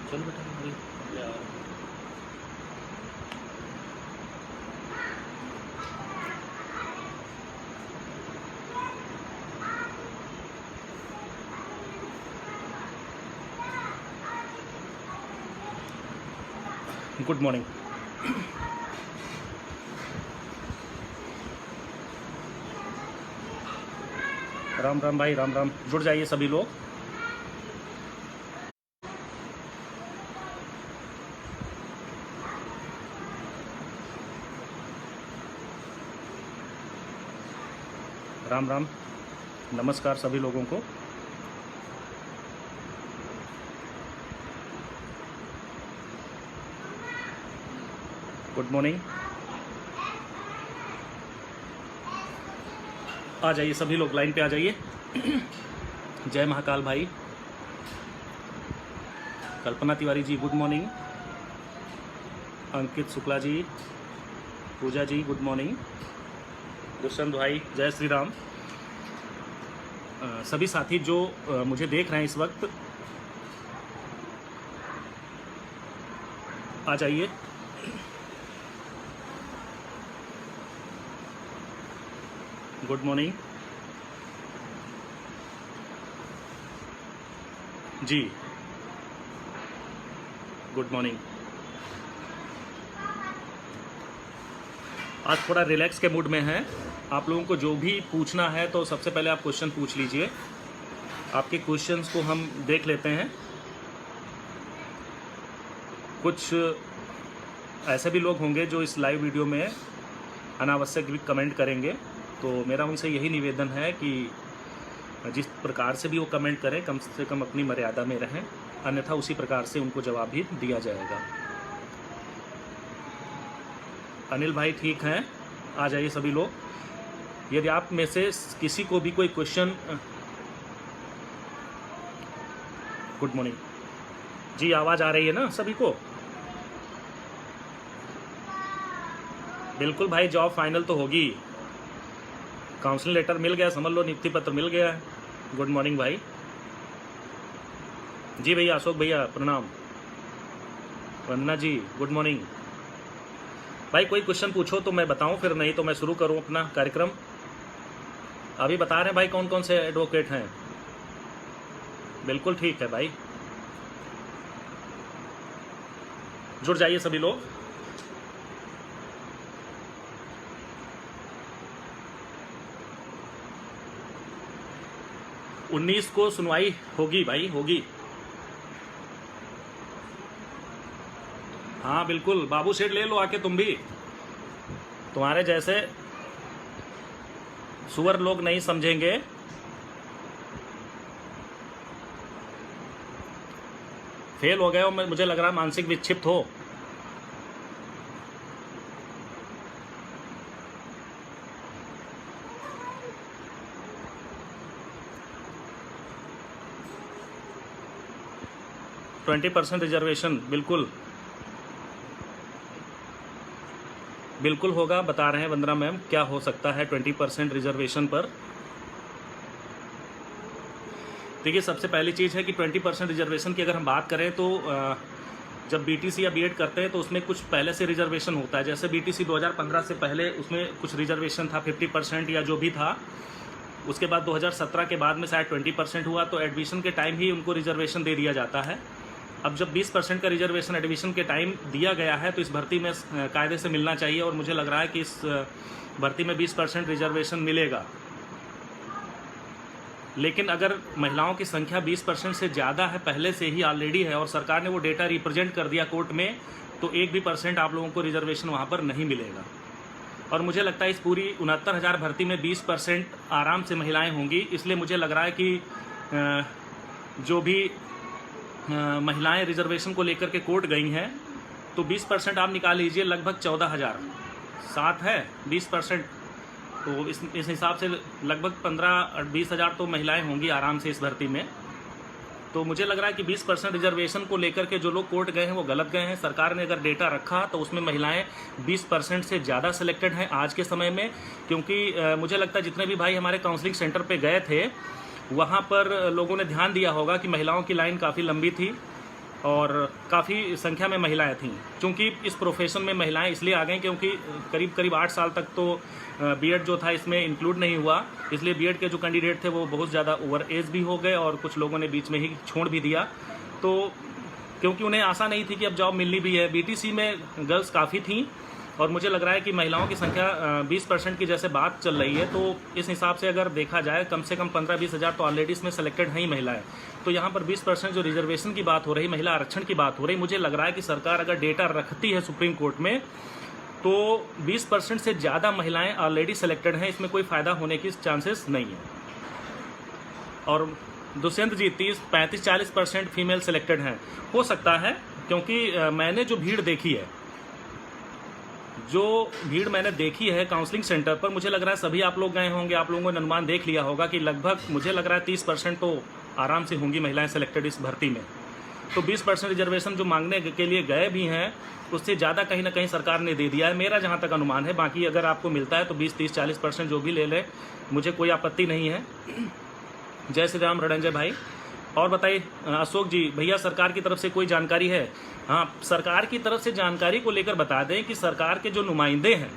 चलो बेटा हमारी गुड मॉर्निंग। राम राम भाई, राम राम। जुड़ जाइए सभी लोग। राम राम, नमस्कार सभी लोगों को। Good morning. आ जाइए सभी लोग, लाइन पे आ जाइए। जय महाकाल भाई। कल्पना तिवारी जी गुड मॉर्निंग। अंकित शुक्ला जी, पूजा जी गुड मॉर्निंग। दुष्यंत भाई जय श्री राम। सभी साथी जो मुझे देख रहे हैं इस वक्त, आ जाइए। गुड मॉर्निंग जी, गुड मॉर्निंग। आज थोड़ा रिलैक्स के मूड में हैं। आप लोगों को जो भी पूछना है तो सबसे पहले आप क्वेश्चन पूछ लीजिए। आपके क्वेश्चंस को हम देख लेते हैं। कुछ ऐसे भी लोग होंगे जो इस लाइव वीडियो में अनावश्यक भी कमेंट करेंगे, तो मेरा उनसे यही निवेदन है कि जिस प्रकार से भी वो कमेंट करें कम से कम अपनी मर्यादा में रहें, अन्यथा उसी प्रकार से उनको जवाब भी दिया जाएगा। अनिल भाई ठीक हैं, आ जाइए सभी लोग। यदि आप में से किसी को भी कोई क्वेश्चन, गुड मॉर्निंग जी, आवाज़ आ रही है ना सभी को? बिल्कुल भाई, जॉब फाइनल तो होगी। काउंसलिंग लेटर मिल गया, समझ लो नियुक्ति पत्र मिल गया है। गुड मॉर्निंग भाई। जी भैया, अशोक भैया प्रणाम। वंदना जी गुड मॉर्निंग। भाई कोई क्वेश्चन पूछो तो मैं बताऊं, फिर नहीं तो मैं शुरू करूं अपना कार्यक्रम। अभी बता रहे हैं भाई कौन कौन से एडवोकेट हैं। बिल्कुल ठीक है भाई, जुड़ जाइए सभी लोग। उन्नीस को सुनवाई होगी भाई, होगी। हाँ बिल्कुल, बाबू सेठ ले लो आके तुम भी। तुम्हारे जैसे सुअर लोग नहीं समझेंगे। फेल हो गए हो, मुझे लग रहा है मानसिक विक्षिप्त हो। %20 रिजर्वेशन बिल्कुल बिल्कुल होगा। बता रहे हैं वंदना मैम क्या हो सकता है 20% रिजर्वेशन पर। देखिए सबसे पहली चीज़ है कि 20% रिजर्वेशन की अगर हम बात करें तो जब बीटीसी या बीएड करते हैं तो उसमें कुछ पहले से रिजर्वेशन होता है। जैसे बीटीसी 2015 से पहले उसमें कुछ रिजर्वेशन था 50% या जो भी था। उसके बाद 2017 के बाद में शायद 20% हुआ, तो एडमिशन के टाइम ही उनको रिजर्वेशन दे दिया जाता है। अब जब 20% का रिजर्वेशन एडमिशन के टाइम दिया गया है तो इस भर्ती में कायदे से मिलना चाहिए, और मुझे लग रहा है कि इस भर्ती में 20% रिजर्वेशन मिलेगा। लेकिन अगर महिलाओं की संख्या 20% से ज़्यादा है, पहले से ही ऑलरेडी है, और सरकार ने वो डेटा रिप्रेजेंट कर दिया कोर्ट में, तो 1 भी % आप लोगों को रिजर्वेशन वहाँ पर नहीं मिलेगा। और मुझे लगता है इस पूरी 69,000 भर्ती में 20% आराम से महिलाएं होंगी। इसलिए मुझे लग रहा है कि जो भी महिलाएं रिजर्वेशन को लेकर के कोर्ट गई हैं, तो 20% आप निकाल लीजिए, लगभग 14,000 साथ है 20%, तो इस हिसाब से लगभग 15-20 हज़ार तो महिलाएं होंगी आराम से इस भर्ती में। तो मुझे लग रहा है कि 20% रिजर्वेशन को लेकर के जो लोग कोर्ट गए हैं वो गलत गए हैं। सरकार ने अगर डेटा रखा तो उसमें महिलाएं 20% से ज़्यादा सिलेक्टेड हैं आज के समय में, क्योंकि मुझे लगता है जितने भी भाई हमारे काउंसलिंग सेंटर पे गए थे वहाँ पर लोगों ने ध्यान दिया होगा कि महिलाओं की लाइन काफ़ी लंबी थी, और काफ़ी संख्या में महिलाएं थीं। चूँकि इस प्रोफेशन में महिलाएं इसलिए आ गई क्योंकि करीब करीब 8 साल तक तो बीएड जो था इसमें इंक्लूड नहीं हुआ, इसलिए बीएड के जो कैंडिडेट थे वो बहुत ज़्यादा ओवर एज भी हो गए और कुछ लोगों ने बीच में ही छोड़ भी दिया। तो क्योंकि उन्हें आशा नहीं थी कि अब जॉब मिलनी भी है। बीटीसी में गर्ल्स काफ़ी थीं और मुझे लग रहा है कि महिलाओं की संख्या 20% की जैसे बात चल रही है, तो इस हिसाब से अगर देखा जाए कम से कम 15-20 हज़ार तो ऑलरेडी इसमें सेलेक्टेड हैं ही महिलाएं। तो यहाँ पर 20% जो रिजर्वेशन की बात हो रही, महिला आरक्षण की बात हो रही, मुझे लग रहा है कि सरकार अगर डेटा रखती है सुप्रीम कोर्ट में तो 20% से ज़्यादा महिलाएं ऑलरेडी सेलेक्टेड हैं, इसमें कोई फ़ायदा होने की चांसेस नहीं है। और दुष्यंत जी 35-40% फीमेल सेलेक्टेड हैं, हो सकता है, क्योंकि मैंने जो भीड़ देखी है काउंसलिंग सेंटर पर, मुझे लग रहा है सभी आप लोग गए होंगे, आप लोगों ने अनुमान देख लिया होगा कि लगभग मुझे लग रहा है 30% तो आराम से होंगी महिलाएं सेलेक्टेड इस भर्ती में। तो 20% रिजर्वेशन जो मांगने के लिए गए भी हैं उससे ज़्यादा कहीं ना कहीं सरकार ने दे दिया है, मेरा जहाँ तक अनुमान है। बाकी अगर आपको मिलता है तो 20-30-40% जो भी ले ले, मुझे कोई आपत्ति नहीं है। जय श्री राम रणंजय भाई। और बताइए अशोक जी, भैया सरकार की तरफ से कोई जानकारी है? हाँ, सरकार की तरफ से जानकारी को लेकर बता दें कि सरकार के जो नुमाइंदे हैं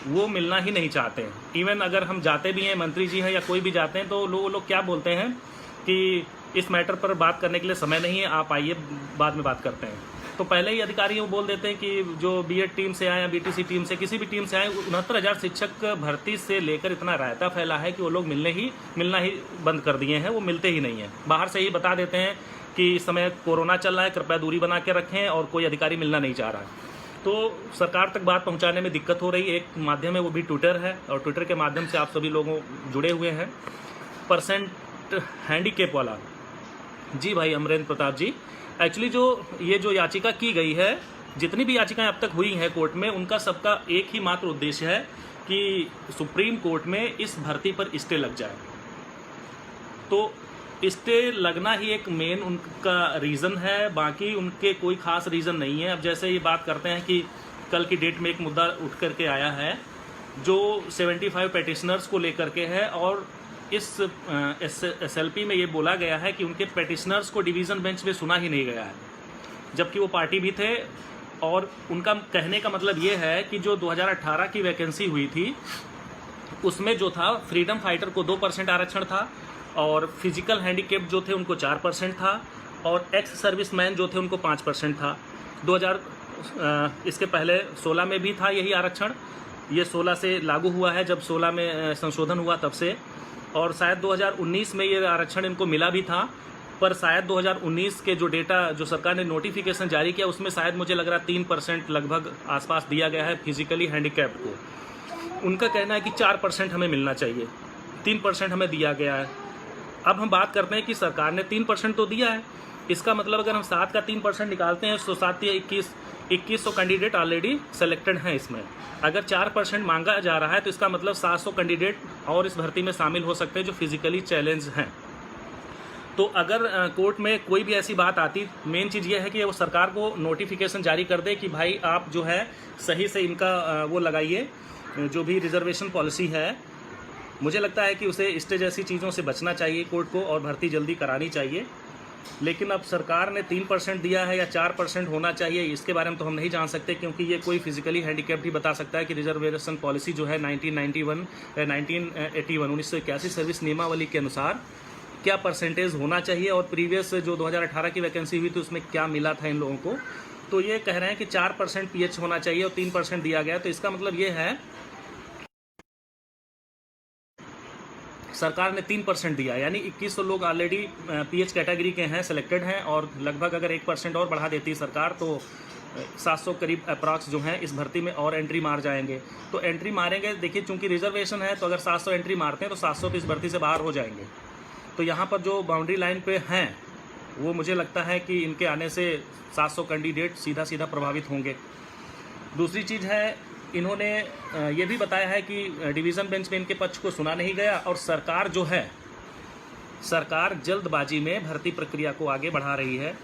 वो मिलना ही नहीं चाहते हैं। इवन अगर हम जाते भी हैं, मंत्री जी हैं या कोई भी जाते हैं, तो लोग क्या बोलते हैं कि इस मैटर पर बात करने के लिए समय नहीं है, आप आइए बाद में बात करते हैं। तो पहले ही अधिकारी वो बोल देते हैं कि जो बीएड टीम से आए या बीटीसी टीम से, किसी भी टीम से आए, 69,000 शिक्षक भर्ती से लेकर इतना रायता फैला है कि वो लोग मिलना ही बंद कर दिए हैं, वो मिलते ही नहीं हैं। बाहर से ही बता देते हैं कि इस समय कोरोना चल रहा है, कृपया दूरी बना के रखें, और कोई अधिकारी मिलना नहीं चाह रहा है। तो सरकार तक बात पहुंचाने में दिक्कत हो रही है। एक माध्यम है वो भी ट्विटर है, और ट्विटर के माध्यम से आप सभी लोगों जुड़े हुए हैं। परसेंट हैंडीकेप वाला जी भाई अमरेंद्र प्रताप जी, एक्चुअली जो याचिका की गई है, जितनी भी याचिकाएं अब तक हुई हैं कोर्ट में, उनका सबका एक ही मात्र उद्देश्य है कि सुप्रीम कोर्ट में इस भर्ती पर स्टे लग जाए। तो स्टे लगना ही एक मेन उनका रीज़न है, बाकी उनके कोई खास रीज़न नहीं है। अब जैसे ये बात करते हैं कि कल की डेट में एक मुद्दा उठ करके आया है जो 75 पेटिशनर्स को लेकर के है, और इस SLP में ये बोला गया है कि उनके पेटिशनर्स को डिवीज़न बेंच में सुना ही नहीं गया है, जबकि वो पार्टी भी थे। और उनका कहने का मतलब ये है कि जो 2018 की वैकेंसी हुई थी उसमें जो था, फ्रीडम फाइटर को 2% आरक्षण था, और फिजिकल हैंडीकेप जो थे उनको 4% था, और एक्स सर्विसमैन जो थे उनको 5% था। इसके पहले 16 में भी था यही आरक्षण, ये 16 से लागू हुआ है, जब 16 में संशोधन हुआ तब से। और शायद 2019 में ये आरक्षण इनको मिला भी था, पर शायद 2019 के जो डेटा जो सरकार ने नोटिफिकेशन जारी किया उसमें शायद मुझे लग रहा है 3% लगभग आसपास दिया गया है फिजिकली हैंडीकैप को। उनका कहना है कि 4% हमें मिलना चाहिए, 3% हमें दिया गया है। अब हम बात करते हैं कि सरकार ने 3% तो दिया है, इसका मतलब अगर हम 7 का 3% निकालते हैं तो 7 या 2100 कैंडिडेट ऑलरेडी सेलेक्टेड हैं इसमें। अगर 4% मांगा जा रहा है तो इसका मतलब 700 कैंडिडेट और इस भर्ती में शामिल हो सकते हैं जो फिजिकली चैलेंज हैं। तो अगर कोर्ट में कोई भी ऐसी बात आती, मेन चीज़ ये है कि वो सरकार को नोटिफिकेशन जारी कर दे कि भाई आप जो है सही से इनका वो लगाइए, जो भी रिजर्वेशन पॉलिसी है। मुझे लगता है कि उसे स्टे जैसी चीज़ों से बचना चाहिए कोर्ट को, और भर्ती जल्दी करानी चाहिए। लेकिन अब सरकार ने 3% दिया है या 4% होना चाहिए, इसके बारे में तो हम नहीं जान सकते, क्योंकि ये कोई फिजिकली हैंडीकैप्ड ही बता सकता है कि रिजर्वेशन पॉलिसी जो है 1981 सर्विस नियमावली के अनुसार क्या परसेंटेज होना चाहिए, और प्रीवियस जो 2018 की वैकेंसी हुई थी उसमें क्या मिला था इन लोगों को। तो ये कह रहे हैं कि 4% PH होना चाहिए और 3% दिया गया। तो इसका मतलब ये है सरकार ने 3% दिया, यानी 2100 लोग ऑलरेडी PH कैटेगरी के हैं, सिलेक्टेड हैं, और लगभग अगर 1% और बढ़ा देती है सरकार तो 700 करीब अप्रॉक्स जो हैं इस भर्ती में और एंट्री मार जाएंगे। तो एंट्री मारेंगे, देखिए चूंकि रिजर्वेशन है तो अगर 700 एंट्री मारते हैं तो 700 तो इस भर्ती से बाहर हो जाएंगे। तो यहाँ पर जो बाउंड्री लाइन पे हैं वो मुझे लगता है कि इनके आने से 700 कैंडिडेट सीधा प्रभावित होंगे। दूसरी चीज़ है, इन्होंने ये भी बताया है कि डिवीज़न बेंच में इनके पक्ष को सुना नहीं गया, और सरकार जो है, सरकार जल्दबाजी में भर्ती प्रक्रिया को आगे बढ़ा रही है।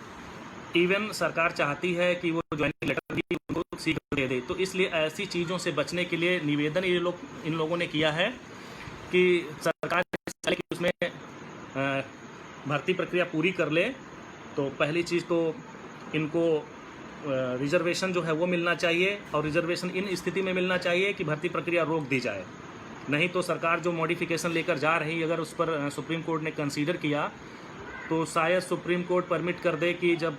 इवन सरकार चाहती है कि वो ज्वाइनिंग लेटर भी उनको शीघ्र दे दे। तो इसलिए ऐसी चीज़ों से बचने के लिए निवेदन इन लोगों ने किया है कि सरकार उसमें भर्ती प्रक्रिया पूरी कर ले, तो पहली चीज़ तो इनको रिजर्वेशन जो है वो मिलना चाहिए, और रिजर्वेशन इन स्थिति में मिलना चाहिए कि भर्ती प्रक्रिया रोक दी जाए। नहीं तो सरकार जो मॉडिफिकेशन लेकर जा रही, अगर उस पर सुप्रीम कोर्ट ने कंसीडर किया तो शायद सुप्रीम कोर्ट परमिट कर दे कि जब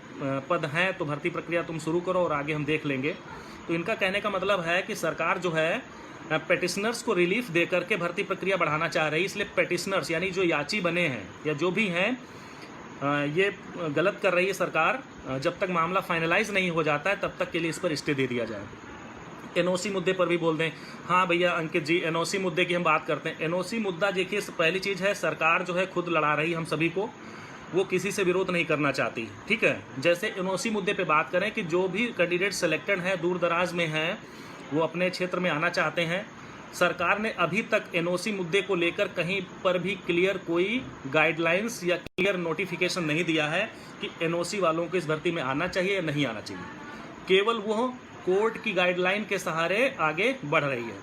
पद हैं तो भर्ती प्रक्रिया तुम शुरू करो और आगे हम देख लेंगे। तो इनका कहने का मतलब है कि सरकार जो है पेटिशनर्स को रिलीफ दे करके भर्ती प्रक्रिया बढ़ाना चाह रही है। इसलिए पेटिशनर्स यानी जो याची बने हैं या जो भी हैं ये गलत कर रही है सरकार। जब तक मामला फाइनलाइज नहीं हो जाता है तब तक के लिए इस पर स्टे दे दिया जाए। एनओसी मुद्दे पर भी बोल दें। हाँ भैया अंकित जी, एनओसी मुद्दे की हम बात करते हैं। एनओसी मुद्दा देखिए, पहली चीज़ है सरकार जो है खुद लड़ा रही हम सभी को, वो किसी से विरोध नहीं करना चाहती, ठीक है। जैसे एनओसी मुद्दे पे बात करें कि जो भी कैंडिडेट सेलेक्टेड हैं, दूर दराज में हैं, वो अपने क्षेत्र में आना चाहते हैं, सरकार ने अभी तक एनओसी मुद्दे को लेकर कहीं पर भी क्लियर कोई गाइडलाइंस या क्लियर नोटिफिकेशन नहीं दिया है कि एनओसी वालों को इस भर्ती में आना चाहिए या नहीं आना चाहिए। केवल वो कोर्ट की गाइडलाइन के सहारे आगे बढ़ रही है।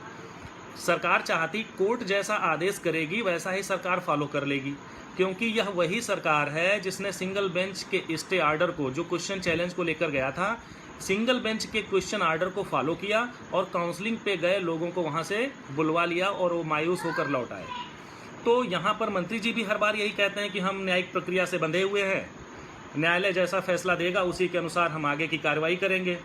सरकार चाहती कोर्ट जैसा आदेश करेगी वैसा ही सरकार फॉलो कर लेगी, क्योंकि यह वही सरकार है जिसने सिंगल बेंच के स्टे आर्डर को, जो क्वेश्चन चैलेंज को लेकर गया था, सिंगल बेंच के क्वेश्चन आर्डर को फॉलो किया और काउंसलिंग पे गए लोगों को वहां से बुलवा लिया और वो मायूस होकर लौट आए। तो यहाँ पर मंत्री जी भी हर बार यही कहते हैं कि हम न्यायिक प्रक्रिया से बंधे हुए हैं, न्यायालय जैसा फैसला देगा उसी के अनुसार हम आगे की कार्रवाई करेंगे।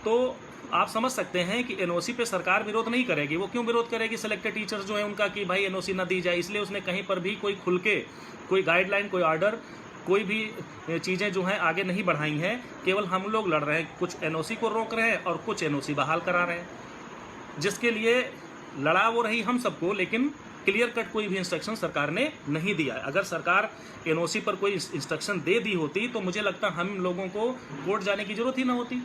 तो आप समझ सकते हैं कि एनओसी पे सरकार विरोध नहीं करेगी। वो क्यों विरोध करेगी सेलेक्टेड टीचर्स जो है उनका कि भाई एनओसी ना दी जाए, इसलिए उसने कहीं पर भी कोई खुल के कोई गाइडलाइन, कोई ऑर्डर, कोई भी चीज़ें जो हैं आगे नहीं बढ़ाई हैं। केवल हम लोग लड़ रहे हैं, कुछ एनओसी को रोक रहे हैं और कुछ एनओसी बहाल करा रहे हैं, जिसके लिए लड़ा वो रही हम सबको, लेकिन क्लियर कट कोई भी इंस्ट्रक्शन सरकार ने नहीं दिया है। अगर सरकार एनओसी पर कोई इंस्ट्रक्शन दे दी होती तो मुझे लगता हम लोगों को कोर्ट जाने की जरूरत ही ना होती।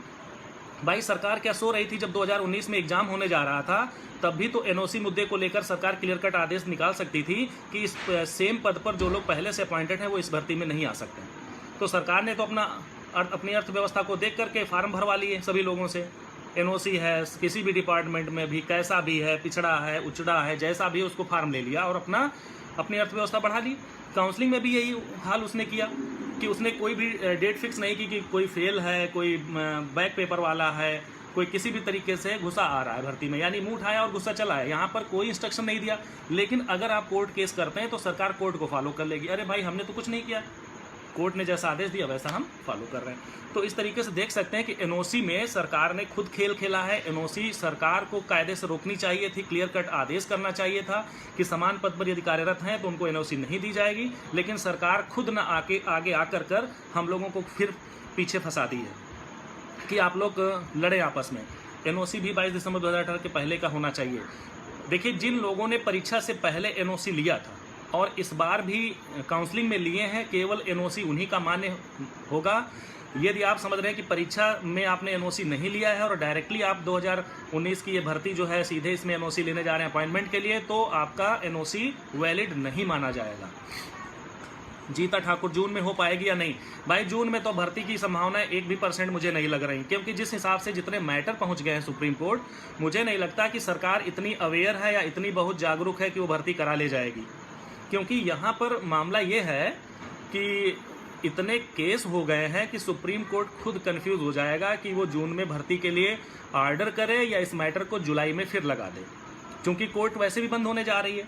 भाई सरकार क्या सो रही थी? जब 2019 में एग्जाम होने जा रहा था तब भी तो एनओसी मुद्दे को लेकर सरकार क्लियर कट आदेश निकाल सकती थी कि इस सेम पद पर जो लोग पहले से अपॉइंटेड हैं वो इस भर्ती में नहीं आ सकते। तो सरकार ने तो अपनी अर्थव्यवस्था को देख करके फार्म भरवा लिए सभी लोगों से। एनओसी है किसी भी डिपार्टमेंट में भी, कैसा भी है, पिछड़ा है, उचड़ा है, जैसा भी उसको फार्म ले लिया और अपनी अर्थव्यवस्था बढ़ा ली। काउंसलिंग में भी यही हाल उसने किया कि उसने कोई भी डेट फिक्स नहीं की कि कोई फेल है, कोई बैक पेपर वाला है, कोई किसी भी तरीके से घुसा आ रहा है भर्ती में, यानी मुंह उठाया और गुस्सा चला है। यहाँ पर कोई इंस्ट्रक्शन नहीं दिया। लेकिन अगर आप कोर्ट केस करते हैं तो सरकार कोर्ट को फॉलो कर लेगी। अरे भाई हमने तो कुछ नहीं किया, कोर्ट ने जैसा आदेश दिया वैसा हम फॉलो कर रहे हैं। तो इस तरीके से देख सकते हैं कि एनओसी में सरकार ने खुद खेल खेला है। एनओसी सरकार को कायदे से रोकनी चाहिए थी, क्लियर कट आदेश करना चाहिए था कि समान पद पर यदि कार्यरत हैं तो उनको एनओसी नहीं दी जाएगी। लेकिन सरकार खुद न आगे आकर हम लोगों को फिर पीछे फंसा दी है कि आप लोग लड़े आपस में। एनओसी भी 22 दिसंबर 2018 के पहले का होना चाहिए। देखिए, जिन लोगों ने परीक्षा से पहले एनओसी लिया था और इस बार भी काउंसलिंग में लिए हैं, केवल एनओसी उन्हीं का मान्य होगा। यदि आप समझ रहे हैं कि परीक्षा में आपने एनओसी नहीं लिया है और डायरेक्टली आप 2019 की ये भर्ती जो है सीधे इसमें एनओसी लेने जा रहे हैं अपॉइंटमेंट के लिए, तो आपका एनओसी वैलिड नहीं माना जाएगा। जीता ठाकुर, जून में हो पाएगी या नहीं? भाई जून में तो भर्ती की संभावना 1% मुझे नहीं लग रही, क्योंकि जिस हिसाब से जितने मैटर पहुंच गए हैं सुप्रीम कोर्ट, मुझे नहीं लगता कि सरकार इतनी अवेयर है या इतनी बहुत जागरूक है कि वो भर्ती करा ले जाएगी। क्योंकि यहाँ पर मामला ये है कि इतने केस हो गए हैं कि सुप्रीम कोर्ट खुद कंफ्यूज हो जाएगा कि वो जून में भर्ती के लिए ऑर्डर करे या इस मैटर को जुलाई में फिर लगा दे, क्योंकि कोर्ट वैसे भी बंद होने जा रही है।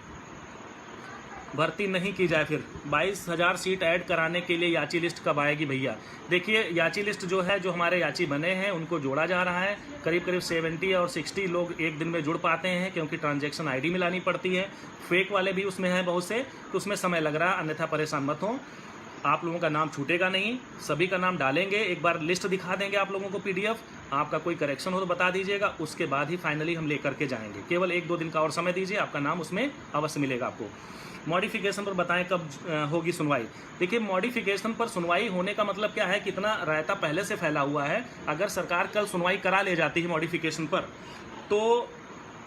भर्ती नहीं की जाए फिर 22,000 सीट ऐड कराने के लिए याची लिस्ट कब आएगी भैया? देखिए, याची लिस्ट जो है, जो हमारे याची बने हैं उनको जोड़ा जा रहा है। करीब 70 और 60 लोग एक दिन में जुड़ पाते हैं, क्योंकि ट्रांजैक्शन आईडी मिलानी पड़ती है। फेक वाले भी उसमें हैं बहुत से, तो उसमें समय लग रहा है। अन्यथा परेशान मत हो, आप लोगों का नाम छूटेगा नहीं, सभी का नाम डालेंगे। एक बार लिस्ट दिखा देंगे आप लोगों को PDF। आपका कोई करेक्शन हो तो बता दीजिएगा, उसके बाद ही फाइनली हम लेकर के जाएंगे। केवल 1-2 दिन का और समय दीजिए, आपका नाम उसमें अवश्य मिलेगा आपको। मॉडिफिकेशन पर बताएं कब होगी सुनवाई? देखिए, मॉडिफिकेशन पर सुनवाई होने का मतलब क्या है, कितना रायता पहले से फैला हुआ है। अगर सरकार कल सुनवाई करा ले जाती है मॉडिफिकेशन पर, तो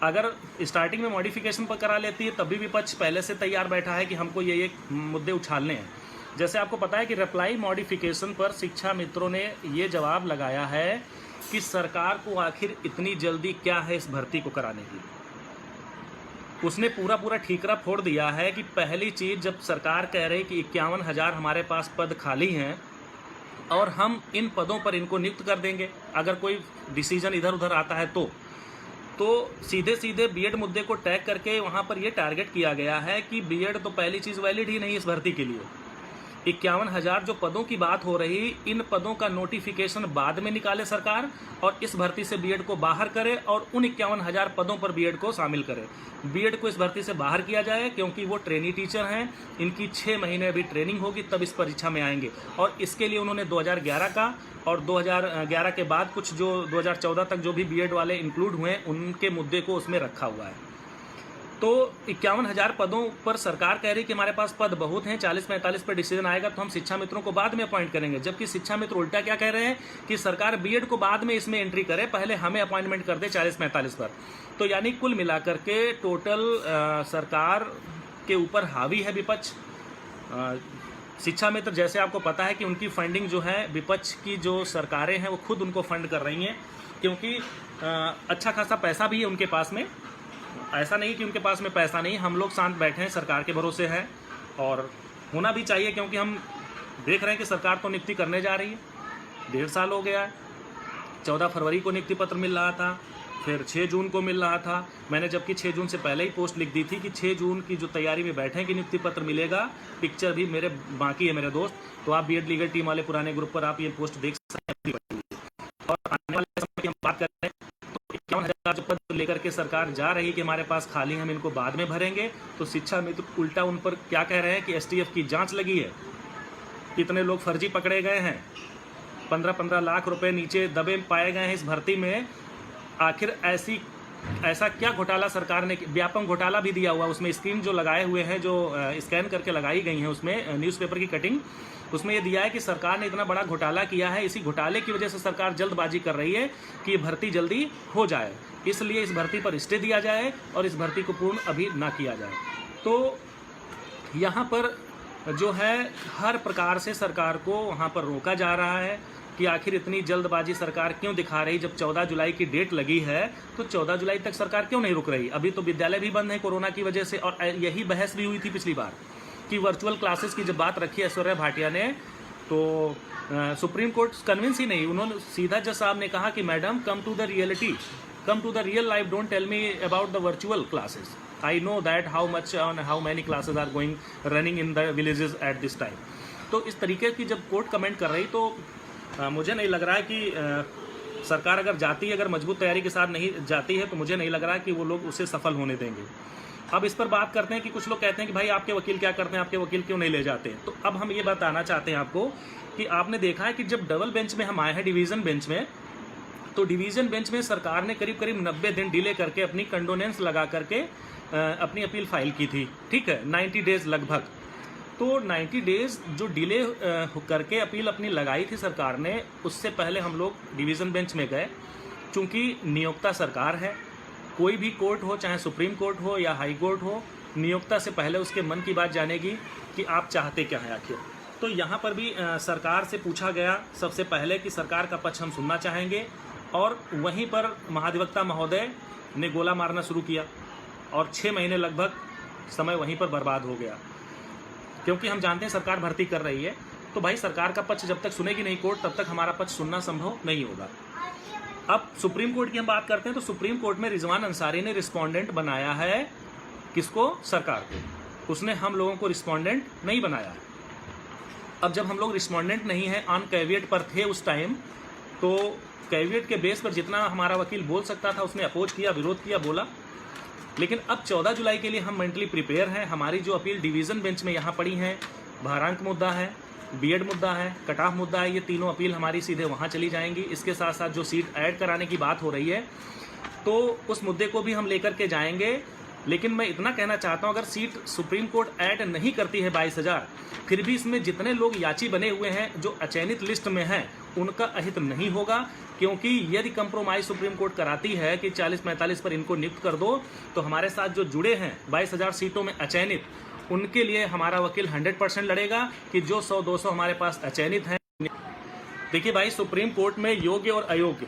अगर स्टार्टिंग में मॉडिफिकेशन पर करा लेती है तब भी विपक्ष पहले से तैयार बैठा है कि हमको ये मुद्दे उछालने हैं। जैसे आपको पता है कि रिप्लाई मॉडिफिकेशन पर शिक्षा मित्रों ने ये जवाब लगाया है कि सरकार को आखिर इतनी जल्दी क्या है इस भर्ती को कराने की। उसने पूरा ठीकरा फोड़ दिया है कि पहली चीज़, जब सरकार कह रही कि 51,000 हमारे पास पद खाली हैं, और हम इन पदों पर इनको नियुक्त कर देंगे अगर कोई डिसीजन इधर उधर आता है तो सीधे सीधे बीएड मुद्दे को टैग करके वहाँ पर ये टारगेट किया गया है कि बीएड तो पहली चीज़ वैलिड ही नहीं इस भर्ती के लिए। 51,000 जो पदों की बात हो रही, इन पदों का नोटिफिकेशन बाद में निकाले सरकार और इस भर्ती से बीएड को बाहर करे और उन 51,000 पदों पर बीएड को शामिल करे। बीएड को इस भर्ती से बाहर किया जाए क्योंकि वो ट्रेनी टीचर हैं, इनकी 6 महीने अभी ट्रेनिंग होगी तब इस परीक्षा में आएंगे। और इसके लिए उन्होंने 2011 का और 2011 के बाद कुछ जो 2014 तक जो भी बीएड वाले इंक्लूड हुए उनके मुद्दे को उसमें रखा हुआ है। तो 51,000 पदों पर सरकार कह रही कि हमारे पास पद बहुत हैं, 40-45 पर डिसीजन आएगा तो हम शिक्षा मित्रों को बाद में अपॉइंट करेंगे, जबकि शिक्षा मित्र उल्टा क्या कह रहे हैं कि सरकार बीएड को बाद में इसमें एंट्री करे, पहले हमें अपॉइंटमेंट कर दे 40-45 पर। तो यानी कुल मिलाकर के टोटल सरकार के ऊपर हावी है विपक्ष। शिक्षा मित्र जैसे आपको पता है कि उनकी फंडिंग जो है विपक्ष की जो सरकारें हैं वो खुद उनको फंड कर रही हैं, क्योंकि अच्छा खासा पैसा भी है उनके पास में। ऐसा नहीं कि उनके पास में पैसा नहीं, हम लोग शांत बैठे हैं, सरकार के भरोसे हैं और होना भी चाहिए, क्योंकि हम देख रहे हैं कि सरकार तो नियुक्ति करने जा रही है। 1.5 साल हो गया है, 14 फरवरी को नियुक्ति पत्र मिल रहा था, फिर 6 जून को मिल रहा था। मैंने जबकि 6 जून से पहले ही पोस्ट लिख दी थी कि 6 जून की जो तैयारी में बैठे हैं कि नियुक्ति पत्र मिलेगा। पिक्चर भी मेरे बाकी है मेरे दोस्त, तो आप बीएड लीगल टीम वाले पुराने ग्रुप पर आप ये पोस्ट देख सकते हैं। और आने वाले समय की हम बात कर रहे हैं तो 51,000 पद लेकर के सरकार जा रही है कि हमारे पास खाली, हम इनको बाद में भरेंगे। तो शिक्षा मित्र उल्टा उन पर क्या कह रहे हैं कि एसटीएफ की जांच लगी है, कितने लोग फर्जी पकड़े गए हैं, 15-15 लाख रुपए नीचे दबे पाए गए हैं इस भर्ती में। आखिर ऐसा क्या घोटाला सरकार ने, व्यापक घोटाला भी दिया हुआ, उसमें स्क्रीन जो लगाए हुए हैं, जो स्कैन करके लगाई गई हैं उसमें न्यूज़पेपर की कटिंग, उसमें ये दिया है कि सरकार ने इतना बड़ा घोटाला किया है, इसी घोटाले की वजह से सरकार जल्दबाजी कर रही है कि ये भर्ती जल्दी हो जाए, इसलिए इस भर्ती पर स्टे दिया जाए और इस भर्ती को पूर्ण अभी ना किया जाए। तो यहाँ पर जो है हर प्रकार से सरकार को वहाँ पर रोका जा रहा है कि आखिर इतनी जल्दबाजी सरकार क्यों दिखा रही। जब 14 जुलाई की डेट लगी है तो 14 जुलाई तक सरकार क्यों नहीं रुक रही। अभी तो विद्यालय भी बंद है कोरोना की वजह से, और यही बहस भी हुई थी पिछली बार कि वर्चुअल क्लासेस की जब बात रखी ऐश्वर्या भाटिया ने, तो सुप्रीम कोर्ट कन्विंस ही नहीं, उन्होंने सीधा जज साहब ने कहा कि madam come to the reality, come to the real life, don't tell me about the virtual classes, I know that how much on how many classes are going running in the villages at this time. तो इस तरीके की जब court comment कर रही तो मुझे नहीं लग रहा है कि सरकार अगर जाती है, अगर मजबूत तैयारी के साथ नहीं जाती है तो मुझे नहीं लग रहा है कि वो लोग उसे सफल होने देंगे। अब इस पर बात करते हैं कि कुछ लोग कहते हैं कि भाई आपके वकील क्या करते हैं, आपके वकील क्यों नहीं ले जाते। तो अब हम ये बताना चाहते हैं आपको कि आपने देखा है कि जब डबल बेंच में हम आए हैं डिवीज़न बेंच में, तो डिवीज़न बेंच में सरकार ने करीब करीब 90 दिन डिले करके अपनी कंडोनेंस लगा करके अपनी अपील फाइल की थी, ठीक है, 90 डेज लगभग। तो 90 डेज जो डिले करके अपील अपनी लगाई थी सरकार ने, उससे पहले हम लोग डिवीज़न बेंच में गए। चूँकि नियोक्ता सरकार है, कोई भी कोर्ट हो, चाहे सुप्रीम कोर्ट हो या हाई कोर्ट हो, नियोक्ता से पहले उसके मन की बात जानेगी कि आप चाहते क्या हैं आखिर। तो यहाँ पर भी सरकार से पूछा गया सबसे पहले कि सरकार का पक्ष हम सुनना चाहेंगे, और वहीं पर महाधिवक्ता महोदय ने गोला मारना शुरू किया और 6 महीने लगभग समय वहीं पर बर्बाद हो गया। क्योंकि हम जानते हैं सरकार भर्ती कर रही है, तो भाई सरकार का पक्ष जब तक सुनेगी नहीं कोर्ट, तब तक हमारा पक्ष सुनना संभव नहीं होगा। अब सुप्रीम कोर्ट की हम बात करते हैं तो सुप्रीम कोर्ट में रिजवान अंसारी ने रिस्पोंडेंट बनाया है, किसको, सरकार को। उसने हम लोगों को रिस्पोंडेंट नहीं बनाया। अब जब हम लोग रिस्पोंडेंट नहीं हैं, ऑन कैविएट पर थे उस टाइम, तो कैविएट के बेस पर जितना हमारा वकील बोल सकता था उसने अपोज किया, विरोध किया, बोला। लेकिन अब 14 जुलाई के लिए हम मेंटली प्रिपेयर हैं। हमारी जो अपील डिवीज़न बेंच में यहाँ पड़ी हैं, भारांक मुद्दा है, बीएड मुद्दा है, कट ऑफ मुद्दा है, ये तीनों अपील हमारी सीधे वहाँ चली जाएंगी। इसके साथ साथ जो सीट ऐड कराने की बात हो रही है, तो उस मुद्दे को भी हम लेकर के जाएंगे। लेकिन मैं इतना कहना चाहता हूँ, अगर सीट सुप्रीम कोर्ट ऐड नहीं करती है 22,000, फिर भी इसमें जितने लोग याची बने हुए हैं जो अचयनित लिस्ट में हैं, उनका अहित नहीं होगा। क्योंकि यदि कंप्रोमाइज़ सुप्रीम कोर्ट कराती है कि 40-45 पर इनको नियुक्त कर दो, तो हमारे साथ जो जुड़े हैं 22,000 सीटों में अचयनित, उनके लिए हमारा वकील 100% लड़ेगा कि जो 100-200 हमारे पास अचयनित हैं। देखिए भाई, सुप्रीम कोर्ट में योग्य और अयोग्य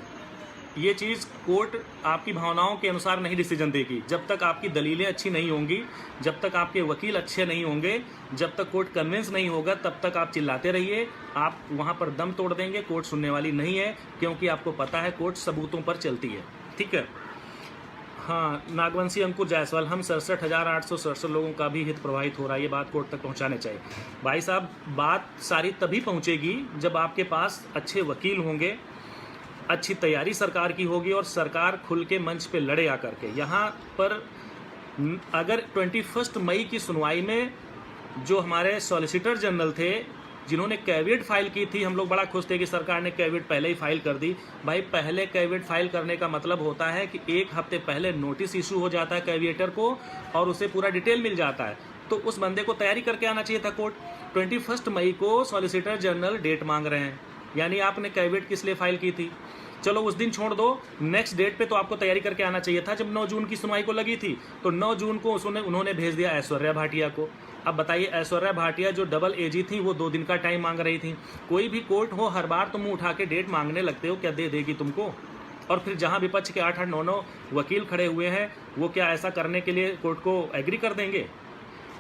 ये चीज़ कोर्ट आपकी भावनाओं के अनुसार नहीं डिसीजन देगी। जब तक आपकी दलीलें अच्छी नहीं होंगी, जब तक आपके वकील अच्छे नहीं होंगे, जब तक कोर्ट कन्विंस नहीं होगा, तब तक आप चिल्लाते रहिए। आप वहाँ पर दम तोड़ देंगे, कोर्ट सुनने वाली नहीं है, क्योंकि आपको पता है कोर्ट सबूतों पर चलती है। ठीक है। हाँ, नागवंशी अंकुर जायसवाल, हम 67,867 लोगों का भी हित प्रभावित हो रहा है, ये बात कोर्ट तक पहुंचाने चाहिए। भाई साहब, बात सारी तभी पहुंचेगी जब आपके पास अच्छे वकील होंगे, अच्छी तैयारी सरकार की होगी और सरकार खुल के मंच पे लड़े आकर के। यहाँ पर अगर 21 मई की सुनवाई में जो हमारे सॉलिसिटर जनरल थे, जिन्होंने कैविएट फाइल की थी, हम लोग बड़ा खुश थे कि सरकार ने कैविएट पहले ही फाइल कर दी। भाई, पहले कैविएट फाइल करने का मतलब होता है कि 1 हफ्ते पहले नोटिस इशू हो जाता है कैविएटर को और उसे पूरा डिटेल मिल जाता है। तो उस बंदे को तैयारी करके आना चाहिए था कोर्ट। 21 मई को सॉलिसिटर जनरल डेट मांग रहे हैं, यानी आपने कैविएट किस लिए फाइल की थी? चलो उस दिन छोड़ दो, नेक्स्ट डेट पे तो आपको तैयारी करके आना चाहिए था। जब 9 जून की सुनवाई को लगी थी तो 9 जून को उन्होंने भेज दिया ऐश्वर्या भाटिया को। अब बताइए, ऐश्वर्या भाटिया जो डबल एजी थी, वो 2 दिन का टाइम मांग रही थी। कोई भी कोर्ट हो, हर बार तुम उठा के डेट मांगने लगते हो, क्या दे देगी तुमको? और फिर जहां विपक्ष के 8-8, 9-9 वकील खड़े हुए हैं, वो क्या ऐसा करने के लिए कोर्ट को एग्री कर देंगे?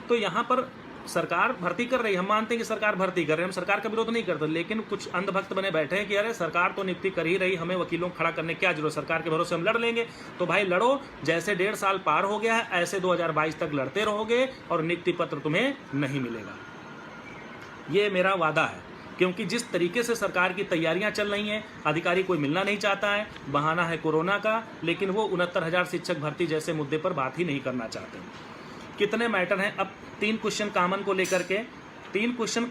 तो यहाँ पर सरकार भर्ती कर रही है, हम मानते हैं कि सरकार भर्ती कर रहे हैं, हम सरकार का विरोध नहीं करते, लेकिन कुछ अंधभक्त बने बैठे हैं कि अरे सरकार तो नियुक्ति कर ही रही, हमें वकीलों को खड़ा करने क्या जरूरत, सरकार के भरोसे हम लड़ लेंगे। तो भाई लड़ो, जैसे 1.5 साल पार हो गया है ऐसे 2022 तक लड़ते रहोगे और नियुक्ति पत्र तुम्हें नहीं मिलेगा। ये मेरा वादा है, क्योंकि जिस तरीके से सरकार की तैयारियां चल रही हैं, अधिकारी कोई मिलना नहीं चाहता है, बहाना है कोरोना का, लेकिन वो 69,000 शिक्षक भर्ती जैसे मुद्दे पर बात ही नहीं करना चाहते। कितने मैटर हैं? अब 3 क्वेश्चन कॉमन को लेकर के, 3 क्वेश्चन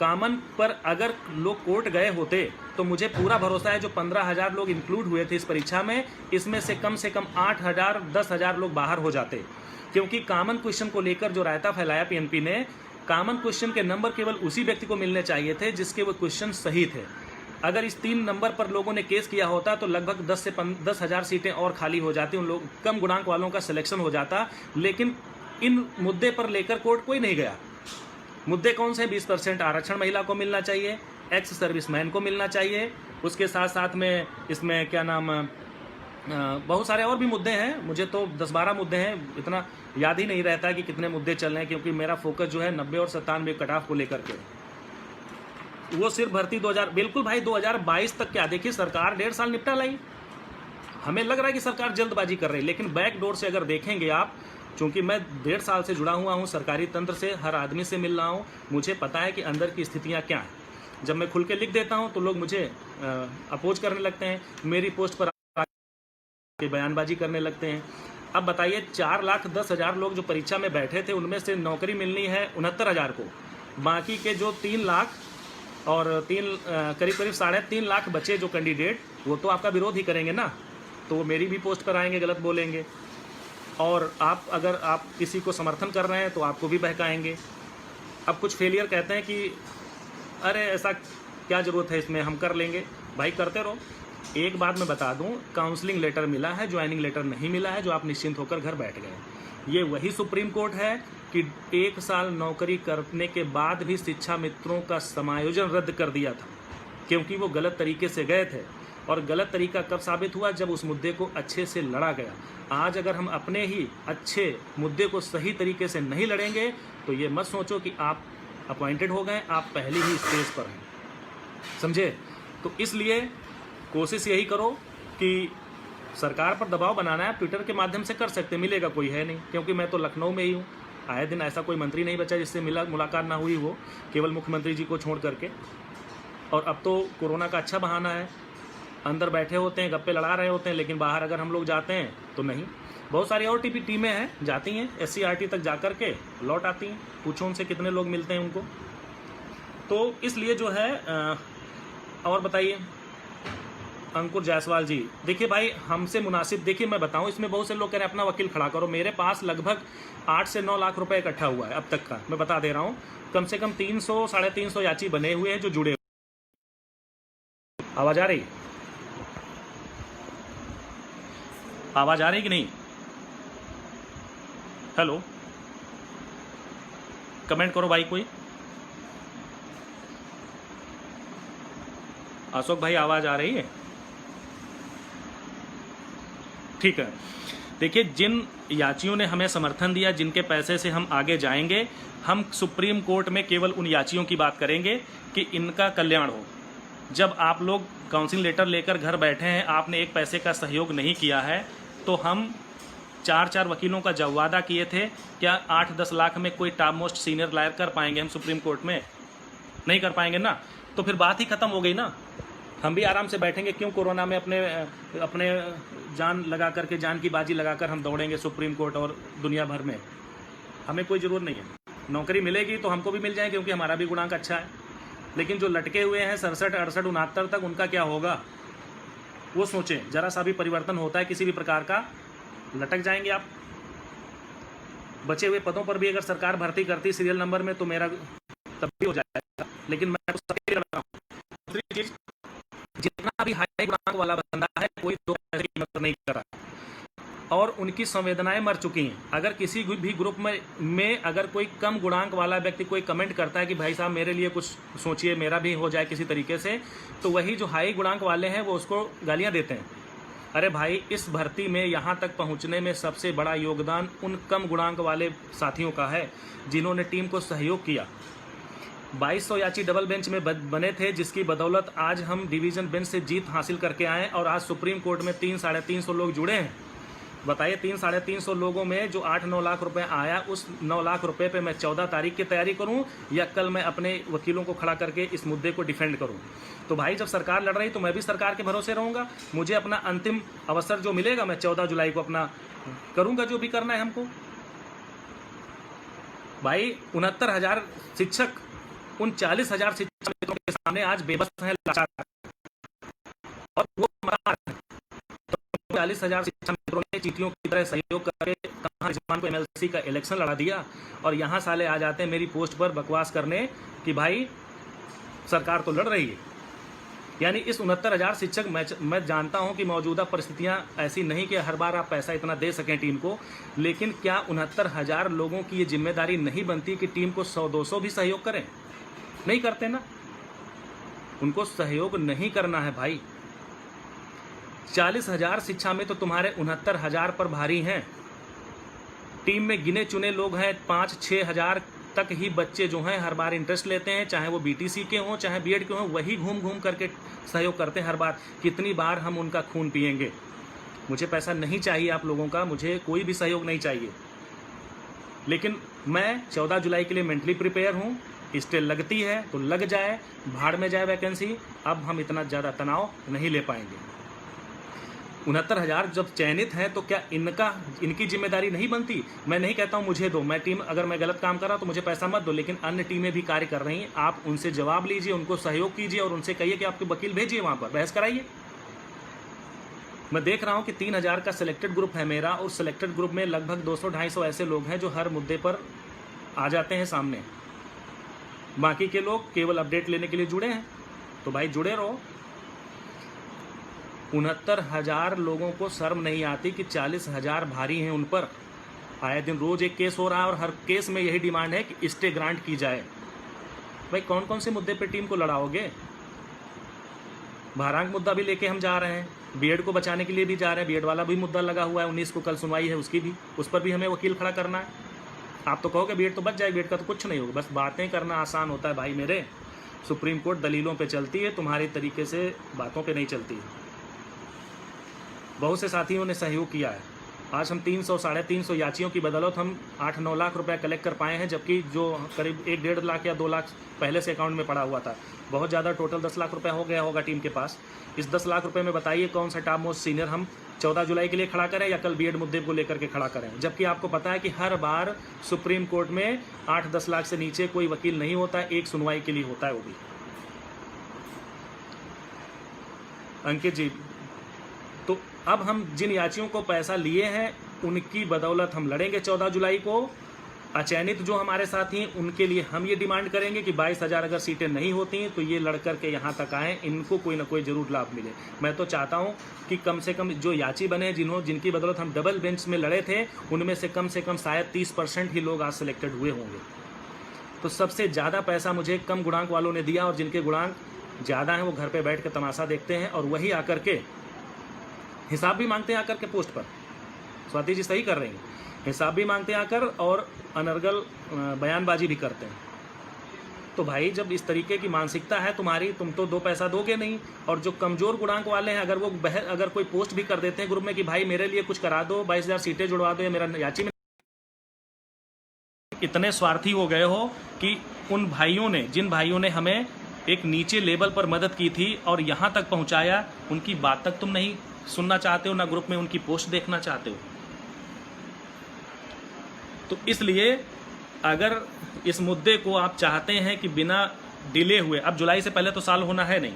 कॉमन पर अगर लोग कोर्ट गए होते तो मुझे पूरा भरोसा है जो 15,000 लोग इंक्लूड हुए थे इस परीक्षा में, इसमें से कम 8,000 10,000 लोग बाहर हो जाते। क्योंकि कॉमन क्वेश्चन को लेकर जो रायता फैलाया पीएनपी ने, कॉमन क्वेश्चन के नंबर केवल उसी व्यक्ति को मिलने चाहिए थे जिसके वो क्वेश्चन सही थे। अगर इस 3 नंबर पर लोगों ने केस किया होता तो लगभग 10 से 10,000 सीटें और खाली हो जाती, उन लोग कम गुणांक वालों का सिलेक्शन हो जाता। लेकिन इन मुद्दे पर लेकर कोर्ट कोई नहीं गया। मुद्दे कौन से? 20% आरक्षण महिला को मिलना चाहिए, एक्स सर्विसमैन को मिलना चाहिए, उसके साथ साथ में इसमें क्या नाम, बहुत सारे और भी मुद्दे हैं, मुझे तो 10-12 मुद्दे हैं, इतना याद ही नहीं रहता कि कितने मुद्दे चल रहे हैं, क्योंकि मेरा फोकस जो है 90 और 97 कट ऑफ को लेकर के। वो सिर्फ भर्ती 2000, बिल्कुल भाई 2022 तक क्या, देखिए सरकार 1.5 साल निपटा लाई। हमें लग रहा है कि सरकार जल्दबाजी कर रही है, लेकिन बैक डोर से अगर देखेंगे आप, चूँकि मैं 1.5 साल से जुड़ा हुआ हूँ सरकारी तंत्र से, हर आदमी से मिल रहा हूँ, मुझे पता है कि अंदर की स्थितियाँ क्या हैं। जब मैं खुल के लिख देता हूँ तो लोग मुझे अपोज करने लगते हैं, मेरी पोस्ट पर बयानबाजी करने लगते हैं। अब बताइए, 4,10,000 लोग जो परीक्षा में बैठे थे, उनमें से नौकरी मिलनी है 69,000 को, बाकी के जो 3 लाख और करीब 3.5 लाख बचे जो कैंडिडेट, वो तो आपका विरोध ही करेंगे ना, तो वो मेरी भी पोस्ट पर आएंगे, गलत बोलेंगे। और अगर आप किसी को समर्थन कर रहे हैं तो आपको भी बहकाएंगे। अब कुछ फेलियर कहते हैं कि अरे ऐसा क्या ज़रूरत है इसमें, हम कर लेंगे। भाई करते रहो। एक बात मैं बता दूं, काउंसलिंग लेटर मिला है, ज्वाइनिंग लेटर नहीं मिला है, जो आप निश्चिंत होकर घर बैठ गए। ये वही सुप्रीम कोर्ट है कि 1 साल नौकरी करने के बाद भी शिक्षा मित्रों का समायोजन रद्द कर दिया था, क्योंकि वो गलत तरीके से गए थे। और गलत तरीका कब साबित हुआ? जब उस मुद्दे को अच्छे से लड़ा गया। आज अगर हम अपने ही अच्छे मुद्दे को सही तरीके से नहीं लड़ेंगे तो ये मत सोचो कि आप अपॉइंटेड हो गए, आप पहले ही स्टेज पर हैं, समझे? तो इसलिए कोशिश यही करो कि सरकार पर दबाव बनाना है, ट्विटर के माध्यम से कर सकते, मिलेगा कोई है नहीं, क्योंकि मैं तो लखनऊ में ही हूँ। आए दिन ऐसा कोई मंत्री नहीं बचा जिससे मुलाकात ना हुई हो, केवल मुख्यमंत्री जी को छोड़ करके। और अब तो कोरोना का अच्छा बहाना है, अंदर बैठे होते हैं, गप्पे लड़ा रहे होते हैं, लेकिन बाहर अगर हम लोग जाते हैं तो नहीं। बहुत सारी और टीमें हैं, जाती हैं SCRT तक जा कर के लौट आती हैं, पूछो उनसे कितने लोग मिलते हैं उनको। तो इसलिए जो है और बताइए अंकुर जायसवाल जी, देखिए भाई हमसे मुनासिब, देखिए मैं बताऊं, इसमें बहुत से लोग कह रहे हैं अपना वकील खड़ा करो। मेरे पास लगभग 8 से 9 लाख रुपए इकट्ठा हुआ है अब तक का, मैं बता दे रहा हूं। कम से कम 300 साढ़े 300 याची बने हुए हैं जो जुड़े। आवाज आ रही? आवाज आ रही कि नहीं? हेलो, कमेंट करो भाई कोई। अशोक भाई आवाज आ रही है? ठीक है, देखिए जिन याचियों ने हमें समर्थन दिया, जिनके पैसे से हम आगे जाएंगे, हम सुप्रीम कोर्ट में केवल उन याचियों की बात करेंगे कि इनका कल्याण हो। जब आप लोग काउंसिल लेटर लेकर घर बैठे हैं, आपने एक पैसे का सहयोग नहीं किया है, तो हम 4 वकीलों का जब वादा किए थे, क्या 8-10 लाख में कोई टॉप मोस्ट सीनियर लॉयर कर पाएंगे हम सुप्रीम कोर्ट में? नहीं कर पाएंगे ना, तो फिर बात ही खत्म हो गई ना। हम भी आराम से बैठेंगे, क्यों कोरोना में अपने जान लगा करके, जान की बाजी लगाकर हम दौड़ेंगे सुप्रीम कोर्ट और दुनिया भर में? हमें कोई ज़रूरत नहीं है। नौकरी मिलेगी तो हमको भी मिल जाए, क्योंकि हमारा भी गुणांक अच्छा है। लेकिन जो लटके हुए हैं 67, 68, 69 तक, उनका क्या होगा वो सोचें। जरा सा भी परिवर्तन होता है किसी भी प्रकार का, लटक जाएंगे आप। बचे हुए पदों पर भी अगर सरकार भर्ती करती सीरियल नंबर में, तो मेरा तब भी हो जाएगा। लेकिन मैं तो सबके लिए लड़ रहा हूं। दूसरी चीज, जितना भी हाई गुणांक वाला बंदा है, कोई 2 पैसे की मदद नहीं कर रहा, और उनकी संवेदनाएं मर चुकी हैं। अगर किसी भी ग्रुप में अगर कोई कम गुणांक वाला व्यक्ति कोई कमेंट करता है कि भाई साहब मेरे लिए कुछ सोचिए, मेरा भी हो जाए किसी तरीके से, तो वही जो हाई गुणांक वाले हैं वो उसको गालियां देते हैं। अरे भाई, इस भर्ती में यहाँ तक पहुँचने में सबसे बड़ा योगदान उन कम गुणांक वाले साथियों का है, जिन्होंने टीम को सहयोग किया। 2200 याची डबल बेंच में बने थे, जिसकी बदौलत आज हम डिवीज़न बेंच से जीत हासिल करके आए, और आज सुप्रीम कोर्ट में 300-350 लोग जुड़े हैं। बताइए, 300-350 लोगों में जो 8-9 लाख रुपए आया, उस 9 लाख रुपए पे मैं 14 तारीख की तैयारी करूं, या कल मैं अपने वकीलों को खड़ा करके इस मुद्दे को डिफेंड करूं? तो भाई, जब सरकार लड़ रही तो मैं भी सरकार के भरोसे रहूंगा। मुझे अपना अंतिम अवसर जो मिलेगा, मैं 14 जुलाई को अपना करूंगा जो भी करना है हमको। भाई, 69,000 शिक्षक उन 40,000 शिक्षक मित्रों के सामने आज बेबस हैं, लाचार हैं, और वो 40,000 शिक्षक मित्रों ने चीटियों की तरह सहयोग करके कहां रिजवान को एमएलसी का इलेक्शन लड़ा दिया, और यहां साले आ जाते हैं मेरी पोस्ट पर बकवास करने कि भाई सरकार तो लड़ रही है। यानी इस 69,000 शिक्षक, मैं जानता हूं कि मौजूदा परिस्थितियां ऐसी नहीं कि हर बार आप पैसा इतना दे सकें टीम को, लेकिन क्या 69,000 लोगों की ये जिम्मेदारी नहीं बनती कि टीम को 100-200 भी सहयोग करें? नहीं करते ना, उनको सहयोग नहीं करना है भाई। 40,000 शिक्षा में तो तुम्हारे 69,000 पर भारी हैं। टीम में गिने चुने लोग हैं, 5-6 हज़ार तक ही बच्चे जो हैं हर बार इंटरेस्ट लेते हैं, चाहे वो बीटीसी के हों चाहे बीएड के हों, वही घूम घूम करके सहयोग करते हैं हर बार। कितनी बार हम उनका खून पिएंगे? मुझे पैसा नहीं चाहिए आप लोगों का, मुझे कोई भी सहयोग नहीं चाहिए, लेकिन मैं 14 जुलाई के लिए मेंटली प्रिपेयर हूँ। स्टे लगती है तो लग जाए, भाड़ में जाए वैकेंसी। अब हम इतना ज़्यादा तनाव नहीं ले पाएंगे। 69,000 जब चयनित हैं तो क्या इनकी जिम्मेदारी नहीं बनती? मैं नहीं कहता हूं मुझे दो, मैं टीम, अगर मैं गलत काम कर रहा हूं तो मुझे पैसा मत दो, लेकिन अन्य टीमें भी कार्य कर रही हैं, आप उनसे जवाब लीजिए, उनको सहयोग कीजिए, और उनसे कहिए कि आपके वकील भेजिए, वहां पर बहस कराइए। मैं देख रहा हूं कि 3,000 का सिलेक्टेड ग्रुप है मेरा, और सिलेक्टेड ग्रुप में लगभग 200-250 ऐसे लोग हैं जो हर मुद्दे पर आ जाते हैं सामने। बाकी के लोग केवल अपडेट लेने के लिए जुड़े हैं, तो भाई जुड़े रहो। 69,000 लोगों को शर्म नहीं आती कि 40,000 भारी हैं उन पर। आए दिन रोज एक केस हो रहा है, और हर केस में यही डिमांड है कि स्टे ग्रांट की जाए। भाई, कौन कौन से मुद्दे पे टीम को लड़ाओगे? भारांक मुद्दा भी लेके हम जा रहे हैं, बीएड को बचाने के लिए भी जा रहे हैं, बीएड वाला भी मुद्दा लगा हुआ है, 19 को कल सुनवाई है उसकी भी, उस पर भी हमें वकील खड़ा करना है। आप तो कहोगे बीएड तो बच जाए, बीएड का तो कुछ नहीं होगा, बस बातें करना आसान होता है भाई मेरे। सुप्रीम कोर्ट दलीलों पे चलती है, तुम्हारे तरीके से बातों पे नहीं चलती है। बहुत से साथियों ने सहयोग किया है। आज हम 300-350 याचियों की बदौलत हम 8-9 लाख रुपए कलेक्ट कर पाए हैं, जबकि जो करीब 1-1.5 लाख या 2 लाख पहले से अकाउंट में पड़ा हुआ था। बहुत ज़्यादा, टोटल 10 लाख रुपए हो गया होगा टीम के पास। इस 10 लाख रुपए में बताइए कौन सा टॉप मोस्ट सीनियर हम 14 जुलाई के लिए खड़ा करें, या कल बीएड मुद्दे को लेकर के खड़ा करें? जबकि आपको पता है कि हर बार सुप्रीम कोर्ट में 8-10 लाख से नीचे कोई वकील नहीं होता है, एक सुनवाई के लिए होता है वो भी। अंकित जी, तो अब हम जिन याचियों को पैसा लिए हैं उनकी बदौलत हम लड़ेंगे 14 जुलाई को। अचयनित जो हमारे साथी हैं उनके लिए हम ये डिमांड करेंगे कि 22,000 अगर सीटें नहीं होती हैं तो ये लड़ करके यहाँ तक आएँ, इनको कोई ना कोई ज़रूर लाभ मिले। मैं तो चाहता हूँ कि कम से कम जो याची बने, जिनकी बदौलत हम डबल बेंच में लड़े थे, उनमें से कम शायद 30% ही लोग आज सिलेक्टेड हुए होंगे। तो सबसे ज़्यादा पैसा मुझे कम गुणांक वालों ने दिया, और जिनके गुणांक ज़्यादा हैं वो घर पर बैठ कर तमाशा देखते हैं, और वही आकर के हिसाब भी मांगते हैं आकर के पोस्ट पर। स्वाति जी सही कर रही हैं, हिसाब भी मांगते हैं आकर और अनर्गल बयानबाजी भी करते हैं। तो भाई जब इस तरीके की मानसिकता है तुम्हारी, तुम तो 2 पैसा दोगे नहीं। और जो कमज़ोर गुणांक वाले हैं, अगर वो अगर कोई पोस्ट भी कर देते हैं ग्रुप में कि भाई मेरे लिए कुछ करा दो, 22,000 सीटें जुड़वा दो या मेरा याची में, इतने स्वार्थी हो गए हो कि उन भाइयों ने, जिन भाइयों ने हमें एक नीचे लेवल पर मदद की थी और यहाँ तक पहुँचाया, उनकी बात तक तुम नहीं सुनना चाहते हो, ना ग्रुप में उनकी पोस्ट देखना चाहते हो। तो इसलिए अगर इस मुद्दे को आप चाहते हैं कि बिना डिले हुए, अब जुलाई से पहले तो साल होना है नहीं,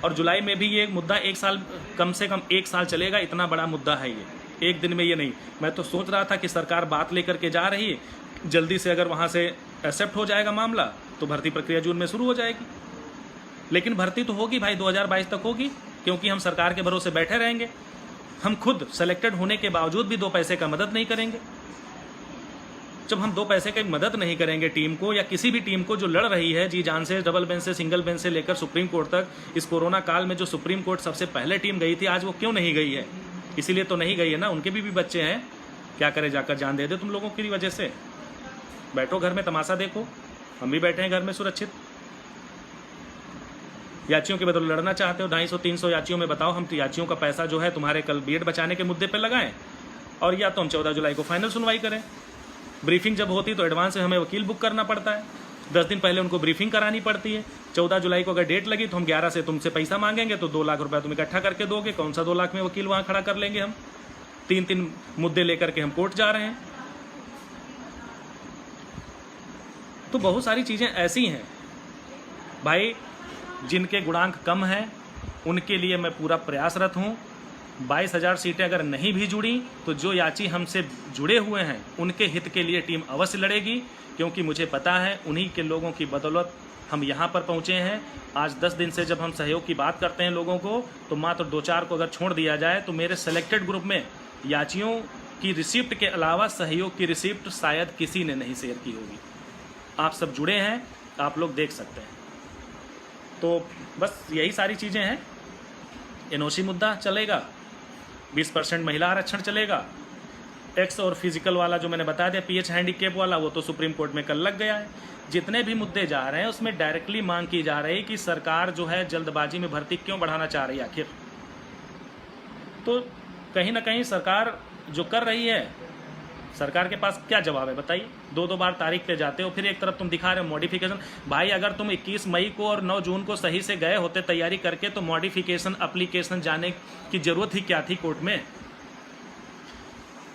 और जुलाई में भी ये मुद्दा 1 साल, कम से कम 1 साल चलेगा, इतना बड़ा मुद्दा है ये, एक दिन में ये नहीं। मैं तो सोच रहा था कि सरकार बात लेकर के जा रही है, जल्दी से अगर वहाँ से एक्सेप्ट हो जाएगा मामला तो भर्ती प्रक्रिया जून में शुरू हो जाएगी। लेकिन भर्ती तो होगी भाई, 2022 तक होगी, क्योंकि हम सरकार के भरोसे बैठे रहेंगे। हम खुद सेलेक्टेड होने के बावजूद भी 2 पैसे का मदद नहीं करेंगे। जब हम 2 पैसे की मदद नहीं करेंगे टीम को, या किसी भी टीम को जो लड़ रही है जी जान से, डबल बेंच से, सिंगल बेंच से लेकर सुप्रीम कोर्ट तक, इस कोरोना काल में जो सुप्रीम कोर्ट सबसे पहले टीम गई थी, आज वो क्यों नहीं गई है? इसीलिए तो नहीं गई है ना, उनके भी बच्चे हैं, क्या करे, जाकर जान दे दे तुम लोगों की वजह से। बैठो घर में तमाशा देखो, हम भी बैठे हैं घर में सुरक्षित। याचियों के बदले लड़ना चाहते हो 250-300 याचियों में, बताओ हम तो याचियों का पैसा जो है तुम्हारे कल बीएड बचाने के मुद्दे पर लगाएं, और या तो हम 14 जुलाई को फाइनल सुनवाई करें। ब्रीफिंग जब होती तो एडवांस में हमें वकील बुक करना पड़ता है, 10 दिन पहले उनको ब्रीफिंग करानी पड़ती है। 14 जुलाई को अगर डेट लगी तो हम 11 से तुमसे पैसा मांगेंगे, तो 2 लाख रुपया तुम इकट्ठा करके दोगे। कौन सा 2 लाख में वकील वहाँ खड़ा कर लेंगे हम? 3 मुद्दे लेकर के हम कोर्ट जा रहे हैं। तो बहुत सारी चीज़ें ऐसी हैं भाई, जिनके गुणांक कम हैं उनके लिए मैं पूरा प्रयासरत हूँ। 22,000 सीटें अगर नहीं भी जुड़ी तो जो याची हमसे जुड़े हुए हैं उनके हित के लिए टीम अवश्य लड़ेगी, क्योंकि मुझे पता है उन्हीं के लोगों की बदौलत हम यहाँ पर पहुँचे हैं। आज 10 दिन से जब हम सहयोग की बात करते हैं लोगों को, तो मात्र 2-4 को अगर छोड़ दिया जाए तो मेरे सेलेक्टेड ग्रुप में याचियों की रिसिप्ट के अलावा सहयोग की रिसिप्ट शायद किसी ने नहीं शेयर की होगी। आप सब जुड़े हैं, आप लोग देख सकते हैं। तो बस यही सारी चीज़ें हैं। एनओसी मुद्दा चलेगा, 20% महिला आरक्षण चलेगा, एक्स और फिजिकल वाला जो मैंने बता दिया, पीएच हैंडीकेप वाला, वो तो सुप्रीम कोर्ट में कल लग गया है। जितने भी मुद्दे जा रहे हैं उसमें डायरेक्टली मांग की जा रही है कि सरकार जो है जल्दबाजी में भर्ती क्यों बढ़ाना चाह रही है आखिर। तो कहीं ना कहीं सरकार जो कर रही है, सरकार के पास क्या जवाब है बताइए? 2-2 बार तारीख पे जाते हो, फिर एक तरफ तुम दिखा रहे हो मॉडिफिकेशन। भाई अगर तुम 21 मई को और 9 जून को सही से गए होते तैयारी करके, तो मॉडिफिकेशन एप्लीकेशन जाने की जरूरत ही क्या थी कोर्ट में?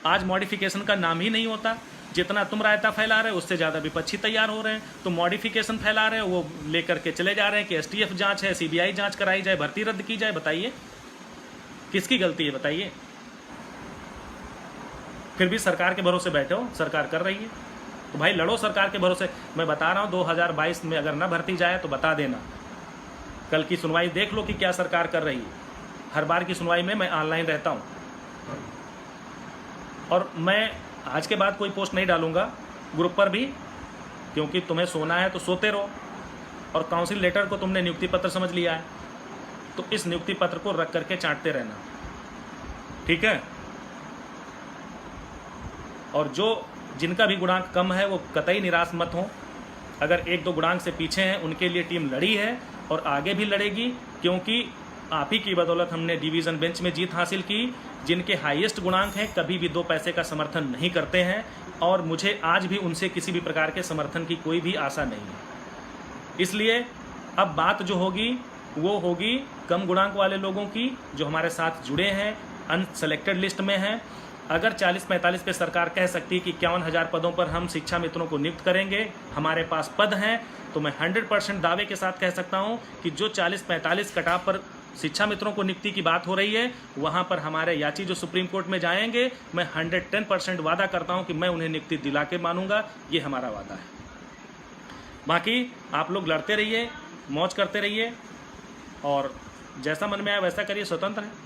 आज मॉडिफिकेशन का नाम ही नहीं होता। जितना तुम रायता फैला रहे हो उससे ज़्यादा विपक्षी तैयार हो रहे हैं। तो मॉडिफिकेशन फैला रहे हो, वो लेकर के चले जा रहे हैं कि एसटीएफ जांच है, सीबीआई जांच कराई जाए, भर्ती रद्द की जाए। बताइए किसकी गलती है? बताइए। फिर भी सरकार के भरोसे बैठे हो, सरकार कर रही है तो भाई लड़ो सरकार के भरोसे। मैं बता रहा हूँ 2022 में अगर ना भर्ती जाए तो बता देना, कल की सुनवाई देख लो कि क्या सरकार कर रही है। हर बार की सुनवाई में मैं ऑनलाइन रहता हूँ, और मैं आज के बाद कोई पोस्ट नहीं डालूंगा ग्रुप पर भी, क्योंकि तुम्हें सोना है तो सोते रहो। और काउंसिल लेटर को तुमने नियुक्ति पत्र समझ लिया है, तो इस नियुक्ति पत्र को रख करके चाटते रहना, ठीक है? और जो जिनका भी गुणांक कम है वो कतई निराश मत हो। अगर 1-2 गुणांक से पीछे हैं उनके लिए टीम लड़ी है और आगे भी लड़ेगी, क्योंकि आप ही की बदौलत हमने डिवीज़न बेंच में जीत हासिल की। जिनके हाईएस्ट गुणांक हैं कभी भी 2 पैसे का समर्थन नहीं करते हैं, और मुझे आज भी उनसे किसी भी प्रकार के समर्थन की कोई भी आशा नहीं है। इसलिए अब बात जो होगी वो होगी कम गुणांक वाले लोगों की, जो हमारे साथ जुड़े हैं, अनसेलेक्टेड लिस्ट में हैं। अगर 40-45 पे सरकार कह सकती है कि 51,000 पदों पर हम शिक्षा मित्रों को नियुक्त करेंगे, हमारे पास पद हैं, तो मैं 100% दावे के साथ कह सकता हूं कि जो 40-45 कटाव पर शिक्षा मित्रों को नियुक्ति की बात हो रही है, वहां पर हमारे याची जो सुप्रीम कोर्ट में जाएंगे, मैं 110% वादा करता हूं कि मैं उन्हें नियुक्ति दिला के मानूंगा। ये हमारा वादा है। बाकी आप लोग लड़ते रहिए, मौज करते रहिए, और जैसा मन में आए वैसा करिए, स्वतंत्र है।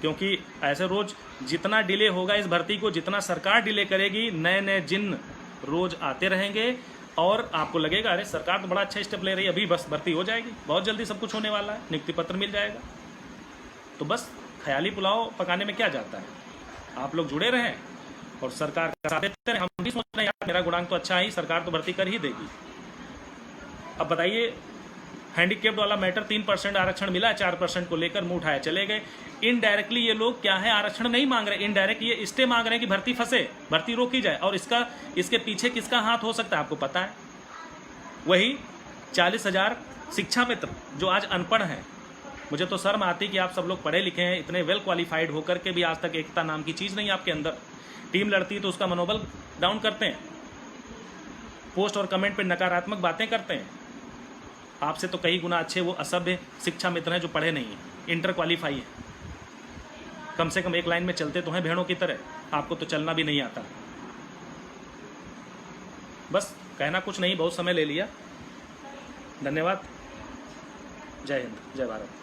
क्योंकि ऐसे रोज़ जितना डिले होगा इस भर्ती को, जितना सरकार डिले करेगी, नए नए जिन रोज़ आते रहेंगे, और आपको लगेगा अरे सरकार तो बड़ा अच्छा स्टेप ले रही है, अभी बस भर्ती हो जाएगी, बहुत जल्दी सब कुछ होने वाला है, नियुक्ति पत्र मिल जाएगा। तो बस ख्याली पुलाव पकाने में क्या जाता है, आप लोग जुड़े रहें और सरकार का साथ देते रहें। हम भी सोच रहे हैं यार मेरा गुणांक तो अच्छा है ही, सरकार तो भर्ती कर ही देगी। अब बताइए, हैंडीकेप्ड वाला मैटर 3% आरक्षण मिला, 4% को लेकर मुंह उठाया चले गए। इनडायरेक्टली ये लोग क्या है, आरक्षण नहीं मांग रहे, इनडायरेक्ट ये स्टे मांग रहे हैं कि भर्ती फंसे, भर्ती रोकी जाए। और इसके पीछे किसका हाथ हो सकता है आपको पता है? वही 40,000 शिक्षा मित्र जो आज अनपढ़ हैं। मुझे तो शर्म आती कि आप सब लोग पढ़े लिखे हैं, इतने वेल क्वालिफाइड होकर के भी आज तक एकता नाम की चीज़ नहीं आपके अंदर। टीम लड़ती है तो उसका मनोबल डाउन करते हैं, पोस्ट और कमेंट पे नकारात्मक बातें करते हैं। आपसे तो कई गुना अच्छे वो असभ्य शिक्षा मित्र हैं जो पढ़े नहीं हैं, इंटर क्वालिफाई है, कम से कम एक लाइन में चलते तो हैं भेड़ों की तरह, आपको तो चलना भी नहीं आता। बस कहना कुछ नहीं, बहुत समय ले लिया। धन्यवाद। जय हिंद, जय भारत।